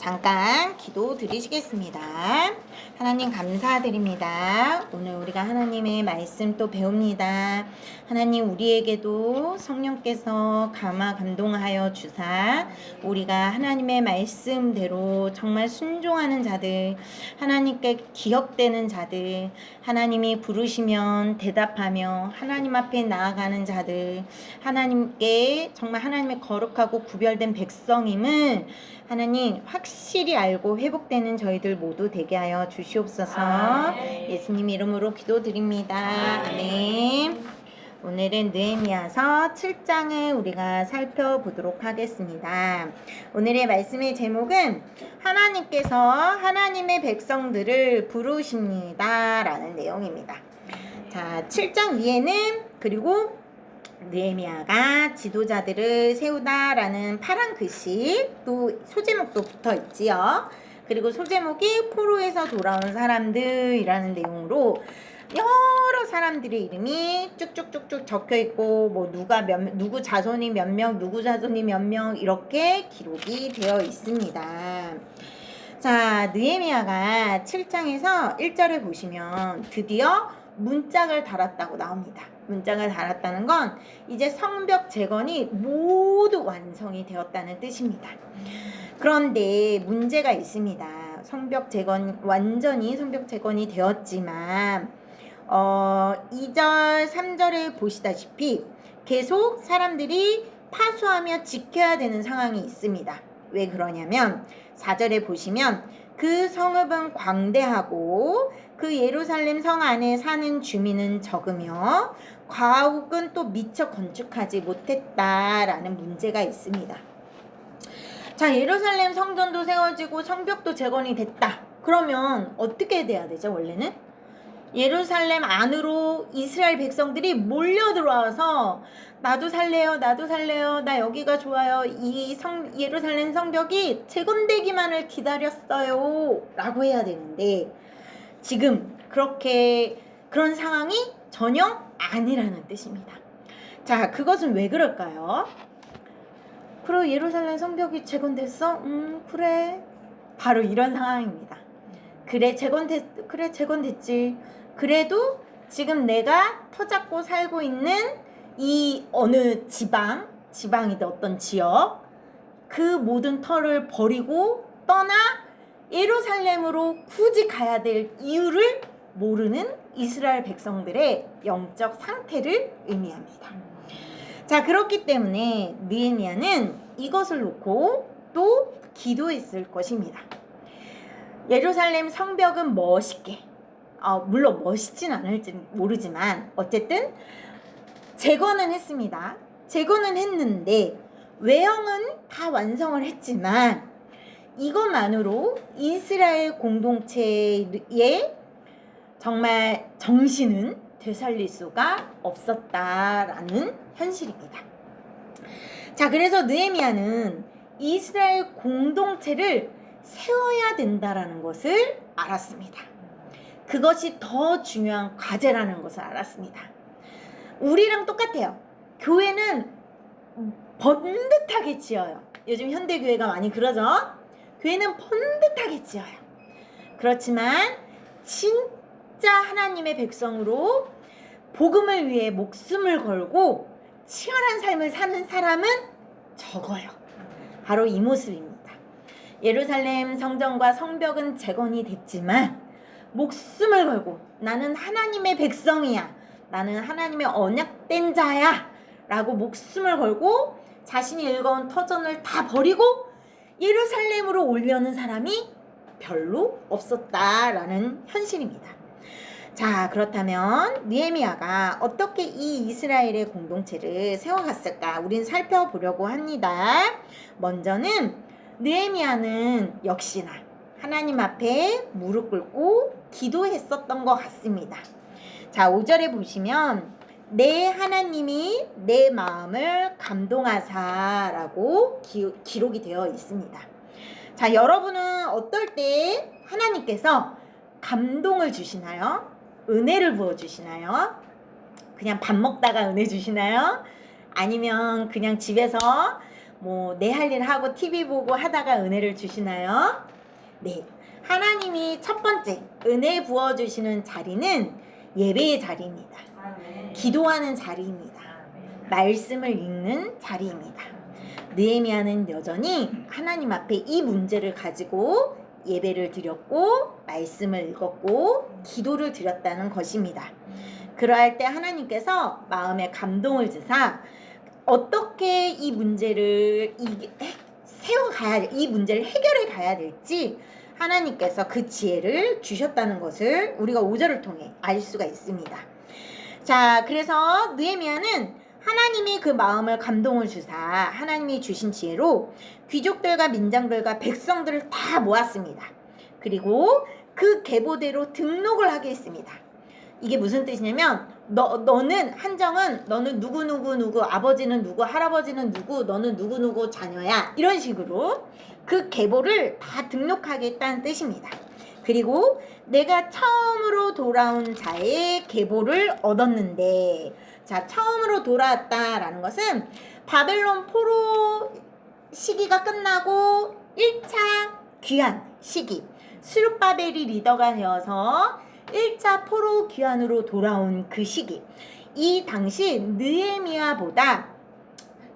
잠깐 기도 드리시겠습니다. 하나님 감사드립니다. 오늘 우리가 하나님의 말씀 또 배웁니다. 하나님 우리에게도 성령께서 감동하여 주사 우리가 하나님의 말씀대로 정말 순종하는 자들, 하나님께 기억되는 자들, 하나님이 부르시면 대답하며 하나님 앞에 나아가는 자들, 하나님께 정말 하나님의 거룩하고 구별된 백성임을 하나님 확실히 알고 회복되는 저희들 모두 되게 하여 주시옵소서. 예수님 이름으로 기도드립니다. 아멘. 오늘은 느헤미야서 7장을 우리가 살펴보도록 하겠습니다. 오늘의 말씀의 제목은 하나님께서 하나님의 백성들을 부르십니다 라는 내용입니다. 자, 7장 위에는 그리고 느헤미야가 지도자들을 세우다라는 파란 글씨 또 소제목도 붙어 있지요. 그리고 소제목이 포로에서 돌아온 사람들이라는 내용으로 여러 사람들의 이름이 쭉쭉쭉쭉 적혀 있고 뭐 누구 자손이 몇 명, 누구 자손이 몇 명 이렇게 기록이 되어 있습니다. 자, 느헤미야가 7장에서 1절에 보시면 드디어 문짝을 달았다고 나옵니다. 문짝을 달았다는 건 이제 성벽 재건이 모두 완성이 되었다는 뜻입니다. 그런데 문제가 있습니다. 완전히 성벽 재건이 되었지만 2절, 3절에 보시다시피 계속 사람들이 파수하며 지켜야 되는 상황이 있습니다. 왜 그러냐면 4절에 보시면 그 성읍은 광대하고 그 예루살렘 성 안에 사는 주민은 적으며 과옥은 또 미처 건축하지 못했다라는 문제가 있습니다. 자, 예루살렘 성전도 세워지고 성벽도 재건이 됐다. 그러면 어떻게 돼야 되죠? 원래는 예루살렘 안으로 이스라엘 백성들이 몰려 들어와서 나도 살래요, 나 여기가 좋아요, 예루살렘 성벽이 재건되기만을 기다렸어요 라고 해야 되는데 지금 그런 상황이 전혀 아니라는 뜻입니다. 자, 그것은 왜 그럴까요? 그리고 예루살렘 성벽이 재건됐어? 그래. 바로 이런 상황입니다. 그래, 재건됐지. 그래도 지금 내가 터잡고 살고 있는 이 어느 지방이든 어떤 지역, 그 모든 터를 버리고 떠나 예루살렘으로 굳이 가야 될 이유를 모르는 이스라엘 백성들의 영적 상태를 의미합니다. 자, 그렇기 때문에 느헤미야는 이것을 놓고 또 기도했을 것입니다. 예루살렘 성벽은 멋있게, 물론 멋있진 않을지 모르지만 어쨌든 재건은 했습니다. 재건은 했는데 외형은 다 완성을 했지만 이것만으로 이스라엘 공동체의 정말 정신은 되살릴 수가 없었다라는 현실입니다. 자, 그래서 느헤미야는 이스라엘 공동체를 세워야 된다라는 것을 알았습니다. 그것이 더 중요한 과제라는 것을 알았습니다. 우리랑 똑같아요. 교회는 번듯하게 지어요. 요즘 현대교회가 많이 그러죠? 교회는 번듯하게 지어요. 그렇지만 진짜 하나님의 백성으로 복음을 위해 목숨을 걸고 치열한 삶을 사는 사람은 적어요. 바로 이 모습입니다. 예루살렘 성전과 성벽은 재건이 됐지만 목숨을 걸고 나는 하나님의 백성이야, 나는 하나님의 언약된 자야 라고 목숨을 걸고 자신이 일궈온 터전을 다 버리고 예루살렘으로 오려는 사람이 별로 없었다라는 현실입니다. 자, 그렇다면 느헤미야가 어떻게 이 이스라엘의 공동체를 세워갔을까? 우린 살펴보려고 합니다. 먼저는 느헤미야는 역시나 하나님 앞에 무릎 꿇고 기도했었던 것 같습니다. 자, 5절에 보시면 내 하나님이 내 마음을 감동하사라고 기록이 되어 있습니다. 자, 여러분은 어떨 때 하나님께서 감동을 주시나요? 은혜를 부어주시나요? 그냥 밥 먹다가 은혜 주시나요? 아니면 그냥 집에서 뭐 내 할 일 하고 TV 보고 하다가 은혜를 주시나요? 네. 하나님이 첫 번째 은혜 부어주시는 자리는 예배의 자리입니다. 기도하는 자리입니다. 말씀을 읽는 자리입니다. 느헤미야는 여전히 하나님 앞에 이 문제를 가지고 예배를 드렸고 말씀을 읽었고 기도를 드렸다는 것입니다. 그러할 때 하나님께서 마음에 감동을 주사 어떻게 이 문제를 이 문제를 해결해 가야 될지 하나님께서 그 지혜를 주셨다는 것을 우리가 5절을 통해 알 수가 있습니다. 자, 그래서 느헤미야는 하나님이 그 마음을 감동을 주사 하나님이 주신 지혜로 귀족들과 민장들과 백성들을 다 모았습니다. 그리고 그 계보대로 등록을 하게 했습니다. 이게 무슨 뜻이냐면 너는 한정은 너는 누구 아버지는 누구 할아버지는 누구 너는 누구 자녀야 이런 식으로 그 계보를 다 등록하게 했다는 뜻입니다. 그리고 내가 처음으로 돌아온 자의 계보를 얻었는데 자 처음으로 돌아왔다라는 것은 바벨론 포로 시기가 끝나고 1차 귀환 시기 스룹바벨이 리더가 되어서 1차 포로 귀환으로 돌아온 그 시기 이 당시 느헤미야보다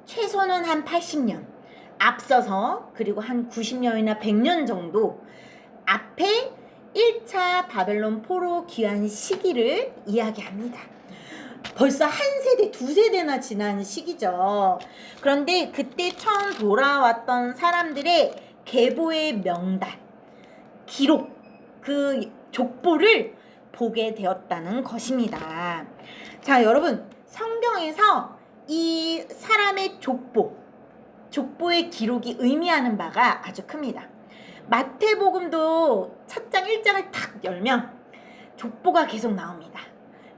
최소는 한 80년 앞서서 그리고 한 90년이나 100년 정도 앞에 1차 바벨론 포로 귀환 시기를 이야기합니다. 벌써 한 세대, 두 세대나 지난 시기죠. 그런데 그때 처음 돌아왔던 사람들의 계보의 명단, 기록, 그 족보를 보게 되었다는 것입니다. 자, 여러분, 성경에서 이 사람의 족보의 기록이 의미하는 바가 아주 큽니다. 마태복음도 첫 장 1장을 탁 열면 족보가 계속 나옵니다.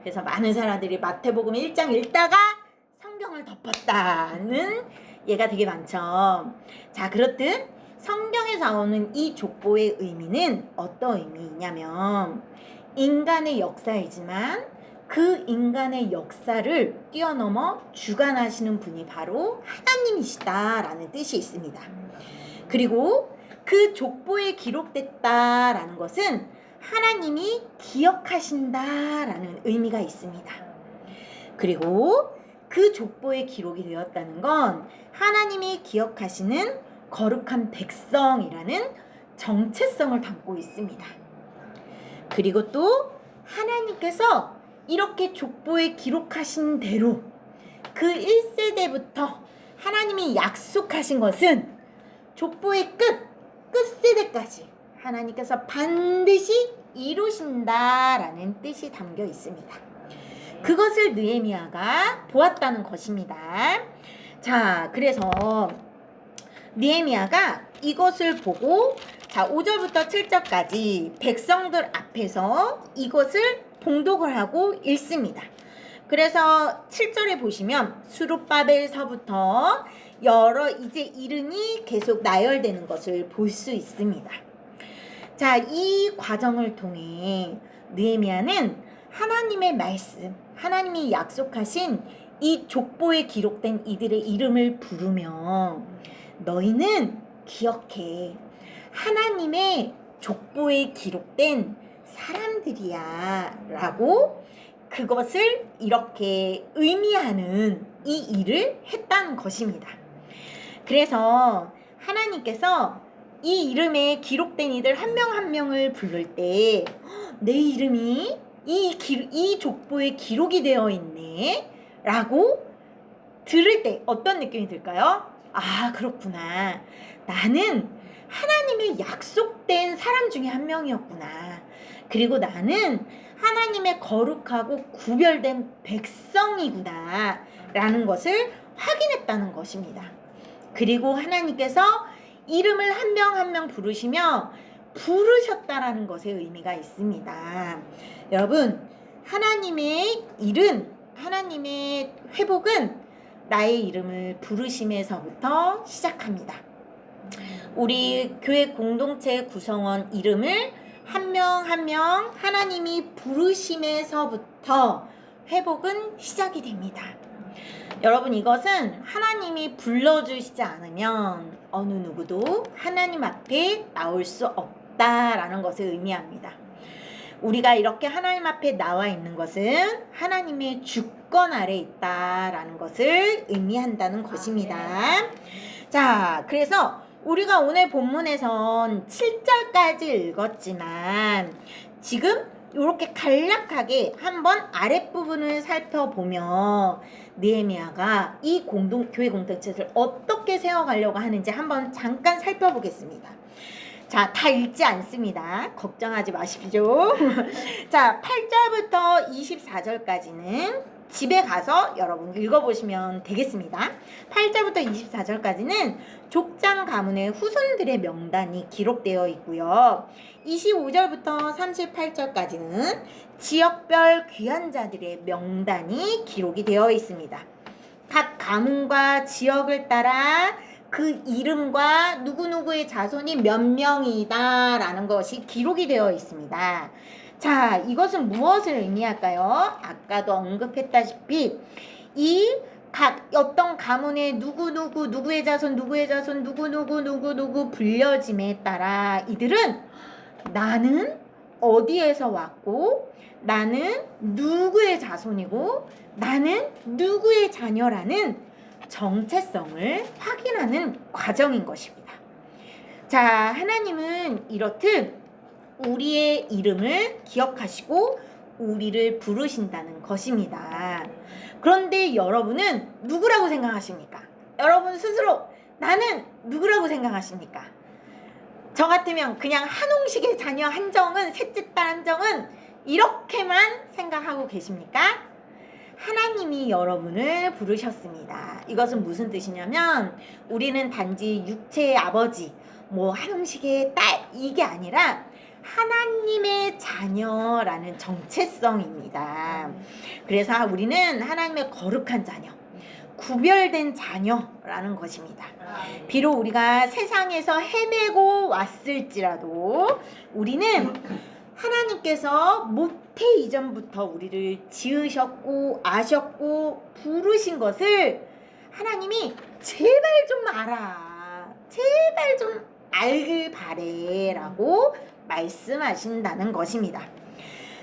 그래서 많은 사람들이 마태복음 1장 읽다가 성경을 덮었다는 예가 되게 많죠. 자, 그렇듯 성경에서 나오는 이 족보의 의미는 어떤 의미냐면 인간의 역사이지만 그 인간의 역사를 뛰어넘어 주관하시는 분이 바로 하나님이시다라는 뜻이 있습니다. 그리고 그 족보에 기록됐다라는 것은 하나님이 기억하신다라는 의미가 있습니다. 그리고 그 족보에 기록이 되었다는 건 하나님이 기억하시는 거룩한 백성이라는 정체성을 담고 있습니다. 그리고 또 하나님께서 이렇게 족보에 기록하신 대로 그 1세대부터 하나님이 약속하신 것은 족보의 끝세대까지 하나님께서 반드시 이루신다라는 뜻이 담겨 있습니다. 그것을 느헤미야가 보았다는 것입니다. 자, 그래서 느헤미야가 이것을 보고 자 5절부터 7절까지 백성들 앞에서 이것을 봉독을 하고 읽습니다. 그래서 7절에 보시면 수룹바벨서부터 여러 이제 이름이 계속 나열되는 것을 볼 수 있습니다. 자, 이 과정을 통해 느헤미야는 하나님의 말씀, 하나님이 약속하신 이 족보에 기록된 이들의 이름을 부르며 너희는 기억해. 하나님의 족보에 기록된 사람들이야 라고 그것을 이렇게 의미하는 이 일을 했다는 것입니다. 그래서 하나님께서 이 이름에 기록된 이들 한 명 한 명을 부를 때 내 이름이 이 족보에 기록이 되어 있네 라고 들을 때 어떤 느낌이 들까요? 아, 그렇구나. 나는 하나님의 약속된 사람 중에 한 명이었구나. 그리고 나는 하나님의 거룩하고 구별된 백성이구나 라는 것을 확인했다는 것입니다. 그리고 하나님께서 이름을 한 명 한 명 부르셨다라는 것의 의미가 있습니다. 여러분, 하나님의 일은, 하나님의 회복은 나의 이름을 부르심에서부터 시작합니다. 우리 교회 공동체 구성원 이름을 한 명 한 명 하나님이 부르심에서부터 회복은 시작이 됩니다. 여러분, 이것은 하나님이 불러주시지 않으면 어느 누구도 하나님 앞에 나올 수 없다라는 것을 의미합니다. 우리가 이렇게 하나님 앞에 나와 있는 것은 하나님의 주권 아래 있다라는 것을 의미한다는 것입니다. 자, 그래서 우리가 오늘 본문에선 7절까지 읽었지만 지금 이렇게 간략하게 한번 아랫부분을 살펴보며 느헤미야가 이 교회 공동체를 어떻게 세워가려고 하는지 한번 잠깐 살펴보겠습니다. 자, 다 읽지 않습니다. 걱정하지 마십시오. 자, 8절부터 24절까지는 집에 가서 여러분 읽어보시면 되겠습니다. 8절부터 24절까지는 족장 가문의 후손들의 명단이 기록되어 있고요. 25절부터 38절까지는 지역별 귀한 자들의 명단이 기록이 되어 있습니다. 각 가문과 지역을 따라 그 이름과 누구누구의 자손이 몇 명이다 라는 것이 기록이 되어 있습니다. 자, 이것은 무엇을 의미할까요? 아까도 언급했다시피 이 각 어떤 가문의 누구의 자손 누구 불려짐에 따라 이들은 나는 어디에서 왔고 나는 누구의 자손이고 나는 누구의 자녀라는 정체성을 확인하는 과정인 것입니다. 자, 하나님은 이렇듯 우리의 이름을 기억하시고 우리를 부르신다는 것입니다. 그런데 여러분은 누구라고 생각하십니까? 여러분 스스로 나는 누구라고 생각하십니까? 저 같으면 그냥 한홍식의 자녀 한정은, 셋째 딸 한정은 이렇게만 생각하고 계십니까? 하나님이 여러분을 부르셨습니다. 이것은 무슨 뜻이냐면 우리는 단지 육체의 아버지, 한홍식의 딸 이게 아니라 하나님의 자녀라는 정체성입니다. 그래서 우리는 하나님의 거룩한 자녀, 구별된 자녀라는 것입니다. 비록 우리가 세상에서 헤매고 왔을지라도 우리는 하나님께서 모태 이전부터 우리를 지으셨고 아셨고 부르신 것을 하나님이 제발 좀 알아, 제발 좀 알길 바래 라고 말씀하신다는 것입니다.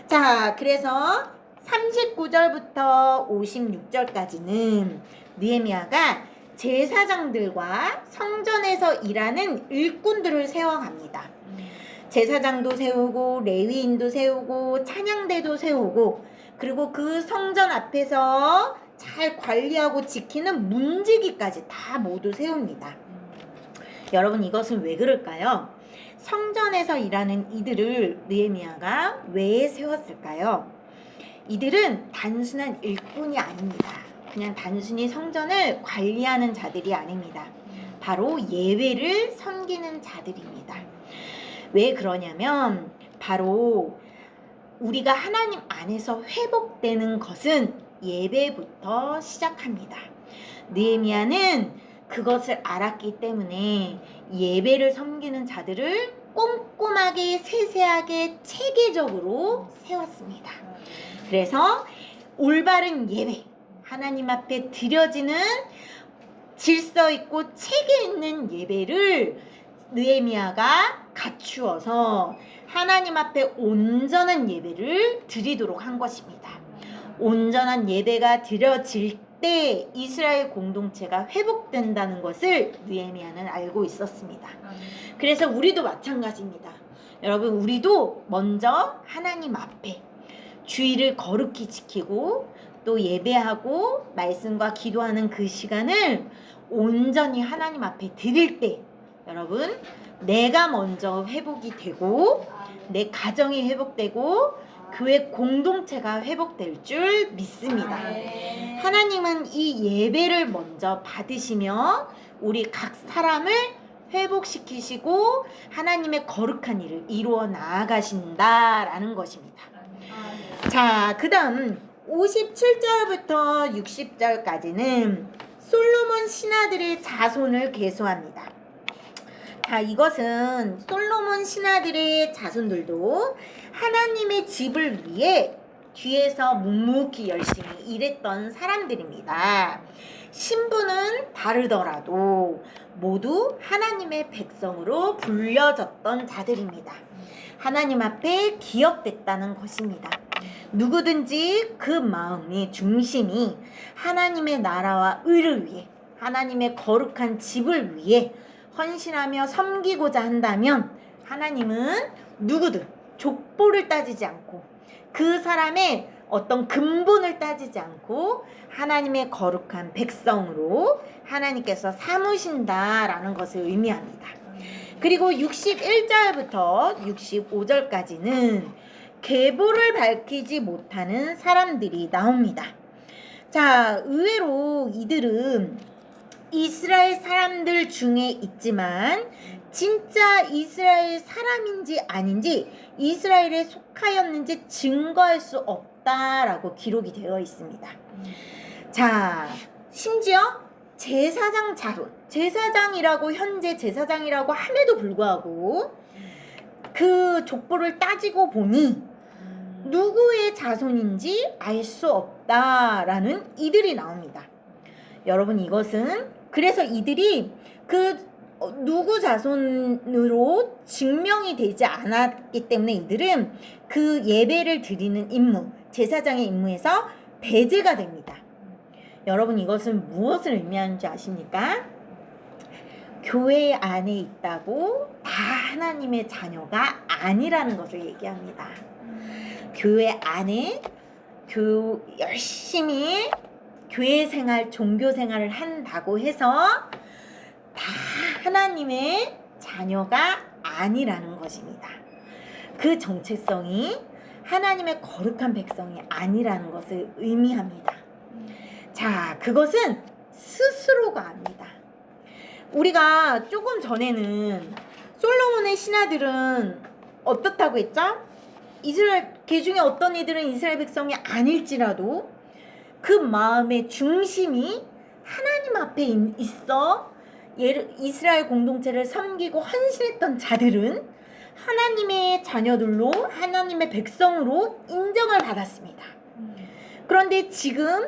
자, 그래서 39절부터 56절까지는 느헤미야가 제사장들과 성전에서 일하는 일꾼들을 세워갑니다. 제사장도 세우고 레위인도 세우고 찬양대도 세우고 그리고 그 성전 앞에서 잘 관리하고 지키는 문지기까지 다 모두 세웁니다. 여러분, 이것은 왜 그럴까요? 성전에서 일하는 이들을 느헤미야가 왜 세웠을까요? 이들은 단순한 일꾼이 아닙니다. 그냥 단순히 성전을 관리하는 자들이 아닙니다. 바로 예배를 섬기는 자들입니다. 왜 그러냐면 바로 우리가 하나님 안에서 회복되는 것은 예배부터 시작합니다. 느헤미야는 그것을 알았기 때문에 예배를 섬기는 자들을 꼼꼼하게 세세하게 체계적으로 세웠습니다. 그래서 올바른 예배, 하나님 앞에 드려지는 질서 있고 체계 있는 예배를 느헤미야가 갖추어서 하나님 앞에 온전한 예배를 드리도록 한 것입니다. 온전한 예배가 드려질 때 이스라엘 공동체가 회복된다는 것을 느헤미야는 알고 있었습니다. 그래서 우리도 마찬가지입니다. 여러분, 우리도 먼저 하나님 앞에 주의를 거룩히 지키고 또 예배하고 말씀과 기도하는 그 시간을 온전히 하나님 앞에 드릴 때 여러분, 내가 먼저 회복이 되고 내 가정이 회복되고 교회 공동체가 회복될 줄 믿습니다. 하나님은 이 예배를 먼저 받으시며 우리 각 사람을 회복시키시고 하나님의 거룩한 일을 이루어 나아가신다라는 것입니다. 자, 그 다음 57절부터 60절까지는 솔로몬 신하들의 자손을 계수합니다. 자, 이것은 솔로몬 신하들의 자손들도 하나님의 집을 위해 뒤에서 묵묵히 열심히 일했던 사람들입니다. 신분은 다르더라도 모두 하나님의 백성으로 불려졌던 자들입니다. 하나님 앞에 기억됐다는 것입니다. 누구든지 그 마음의 중심이 하나님의 나라와 의를 위해, 하나님의 거룩한 집을 위해 헌신하며 섬기고자 한다면 하나님은 누구든 족보를 따지지 않고 그 사람의 어떤 근본을 따지지 않고 하나님의 거룩한 백성으로 하나님께서 삼으신다라는 것을 의미합니다. 그리고 61절부터 65절까지는 계보를 밝히지 못하는 사람들이 나옵니다. 자, 의외로 이들은 이스라엘 사람들 중에 있지만 진짜 이스라엘 사람인지 아닌지, 이스라엘에 속하였는지 증거할 수 없다라고 기록이 되어 있습니다. 자, 심지어 제사장 자손, 제사장이라고 현재 제사장이라고 함에도 불구하고 그 족보를 따지고 보니 누구의 자손인지 알 수 없다라는 이들이 나옵니다. 여러분, 이것은 그래서 이들이 그 누구 자손으로 증명이 되지 않았기 때문에 이들은 그 예배를 드리는 임무, 제사장의 임무에서 배제가 됩니다. 여러분, 이것은 무엇을 의미하는지 아십니까? 교회 안에 있다고 다 하나님의 자녀가 아니라는 것을 얘기합니다. 교회 안에 열심히 교회 생활, 종교 생활을 한다고 해서 다 하나님의 자녀가 아니라는 것입니다. 그 정체성이 하나님의 거룩한 백성이 아니라는 것을 의미합니다. 자, 그것은 스스로가 압니다. 우리가 조금 전에는 솔로몬의 신하들은 어떻다고 했죠? 이스라엘 그 중에 어떤 이들은 이스라엘 백성이 아닐지라도 그 마음의 중심이 하나님 앞에 있어 이스라엘 공동체를 섬기고 헌신했던 자들은 하나님의 자녀들로, 하나님의 백성으로 인정을 받았습니다. 그런데 지금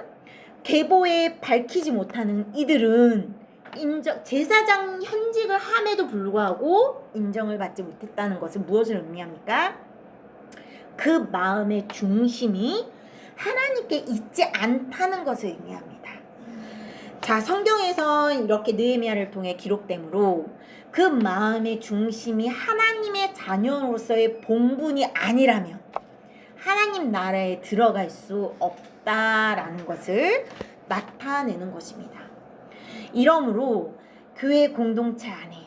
계보에 밝히지 못하는 이들은 제사장 현직을 함에도 불구하고 인정을 받지 못했다는 것은 무엇을 의미합니까? 그 마음의 중심이 하나님께 있지 않다는 것을 의미합니다. 자, 성경에서 이렇게 느헤미야를 통해 기록되므로 그 마음의 중심이 하나님의 자녀로서의 본분이 아니라면 하나님 나라에 들어갈 수 없다라는 것을 나타내는 것입니다. 이러므로 교회 공동체 안에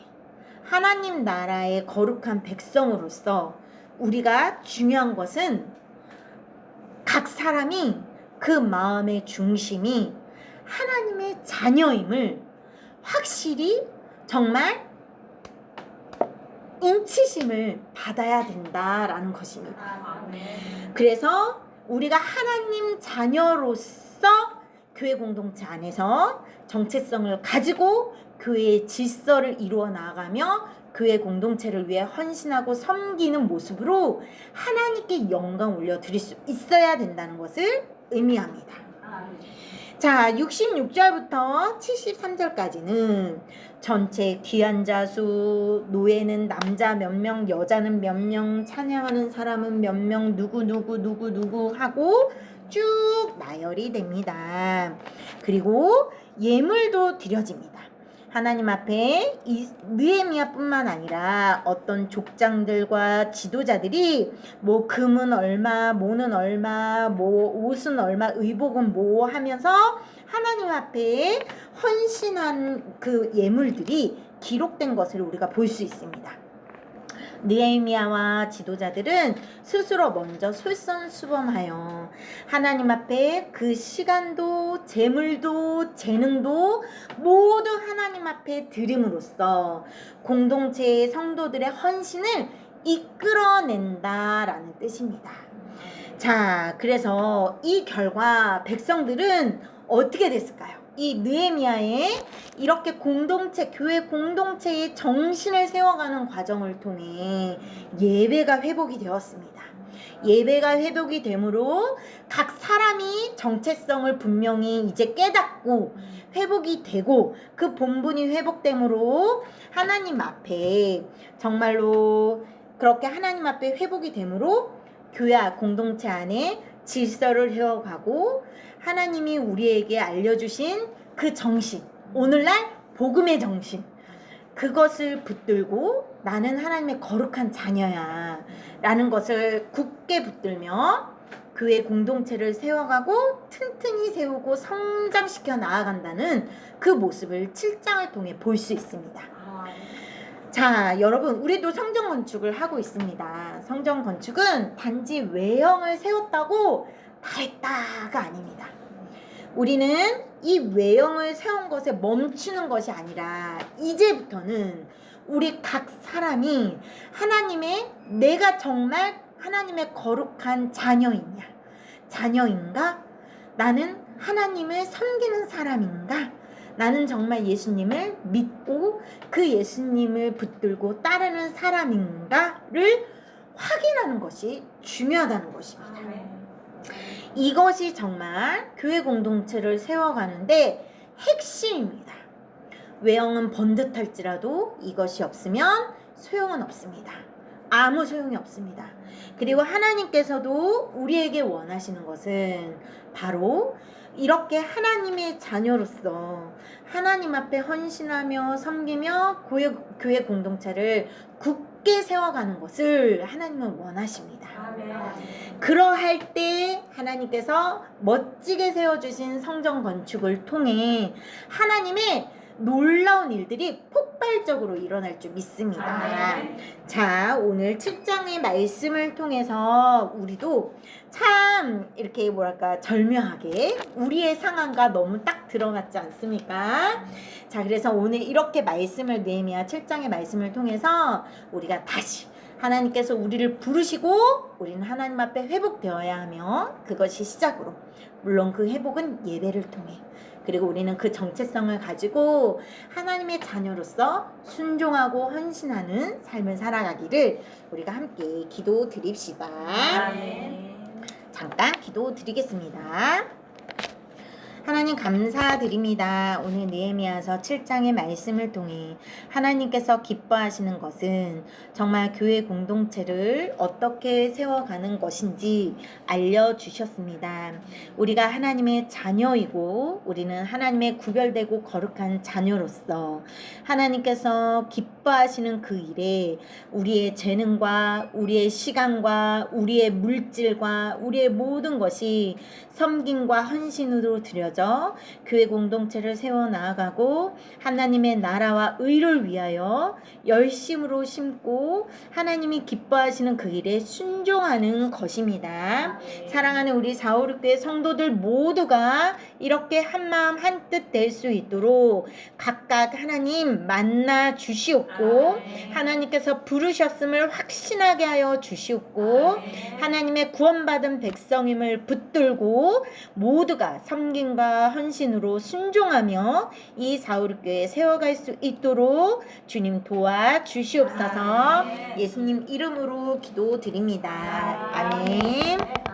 하나님 나라의 거룩한 백성으로서 우리가 중요한 것은 각 사람이 그 마음의 중심이 하나님의 자녀임을 확실히 정말 인치심을 받아야 된다라는 것입니다. 그래서 우리가 하나님 자녀로서 교회 공동체 안에서 정체성을 가지고 교회의 질서를 이루어 나아가며 교회 공동체를 위해 헌신하고 섬기는 모습으로 하나님께 영광 올려드릴 수 있어야 된다는 것을 의미합니다. 자, 66절부터 73절까지는 전체 귀한 자수, 노예는 남자 몇 명, 여자는 몇 명, 찬양하는 사람은 몇 명, 누구 하고 쭉 나열이 됩니다. 그리고 예물도 드려집니다. 하나님 앞에 느헤미야뿐만 아니라 어떤 족장들과 지도자들이 뭐 금은 얼마, 모는 얼마, 뭐 옷은 얼마, 의복은 뭐 하면서 하나님 앞에 헌신한 그 예물들이 기록된 것을 우리가 볼 수 있습니다. 느헤미야와 지도자들은 스스로 먼저 솔선수범하여 하나님 앞에 그 시간도 재물도 재능도 모두 하나님 앞에 드림으로써 공동체의 성도들의 헌신을 이끌어낸다라는 뜻입니다. 자, 그래서 이 결과 백성들은 어떻게 됐을까요? 이 느헤미야의 이렇게 공동체, 교회 공동체의 정신을 세워가는 과정을 통해 예배가 회복이 되었습니다. 예배가 회복이 되므로 각 사람이 정체성을 분명히 이제 깨닫고 회복이 되고 그 본분이 회복되므로 하나님 앞에 정말로 그렇게 하나님 앞에 회복이 되므로 교회 공동체 안에 질서를 세워가고 하나님이 우리에게 알려주신 그 정신, 오늘날 복음의 정신, 그것을 붙들고 나는 하나님의 거룩한 자녀야 라는 것을 굳게 붙들며 교회 공동체를 세워가고 튼튼히 세우고 성장시켜 나아간다는 그 모습을 7장을 통해 볼 수 있습니다. 자, 여러분, 우리도 성전 건축을 하고 있습니다. 성전 건축은 단지 외형을 세웠다고 다 했다가 아닙니다. 우리는 이 외형을 세운 것에 멈추는 것이 아니라 이제부터는 우리 각 사람이 하나님의, 내가 정말 하나님의 거룩한 자녀인가? 나는 하나님을 섬기는 사람인가? 나는 정말 예수님을 믿고 그 예수님을 붙들고 따르는 사람인가를 확인하는 것이 중요하다는 것입니다. 이것이 정말 교회 공동체를 세워가는데 핵심입니다. 외형은 번듯할지라도 이것이 없으면 소용은 없습니다. 아무 소용이 없습니다. 그리고 하나님께서도 우리에게 원하시는 것은 바로 이렇게 하나님의 자녀로서 하나님 앞에 헌신하며 섬기며 교회 공동체를 굳게 세워가는 것을 하나님은 원하십니다. 그러할 때 하나님께서 멋지게 세워주신 성전 건축을 통해 하나님의 놀라운 일들이 폭발적으로 일어날 줄 믿습니다. 자, 오늘 7장의 말씀을 통해서 우리도 참 이렇게 절묘하게 우리의 상황과 너무 딱 들어맞지 않습니까? 자, 그래서 오늘 이렇게 느헤미야 7장의 말씀을 통해서 우리가 다시 하나님께서 우리를 부르시고 우리는 하나님 앞에 회복되어야 하며 그것이 시작으로, 물론 그 회복은 예배를 통해, 그리고 우리는 그 정체성을 가지고 하나님의 자녀로서 순종하고 헌신하는 삶을 살아가기를 우리가 함께 기도 드립시다. 잠깐 기도 드리겠습니다. 하나님 감사드립니다. 오늘 느헤미야서 7장의 말씀을 통해 하나님께서 기뻐하시는 것은 정말 교회 공동체를 어떻게 세워가는 것인지 알려주셨습니다. 우리가 하나님의 자녀이고 우리는 하나님의 구별되고 거룩한 자녀로서 하나님께서 기뻐하시는 그 일에 우리의 재능과 우리의 시간과 우리의 물질과 우리의 모든 것이 섬김과 헌신으로 드려져 교회 공동체를 세워나가고 하나님의 나라와 의를 위하여 열심으로 심고 하나님이 기뻐하시는 그 일에 순종하는 것입니다. 사랑하는 우리 456교회 성도들 모두가 이렇게 한마음 한뜻 될 수 있도록 각각 하나님 만나 주시옵고 하나님께서 부르셨음을 확신하게 하여 주시옵고 하나님의 구원받은 백성임을 붙들고 모두가 섬김과 헌신으로 순종하며 이 456교회 세워갈 수 있도록 주님 도와주시옵소서. 예수님 이름으로 기도드립니다. 아멘.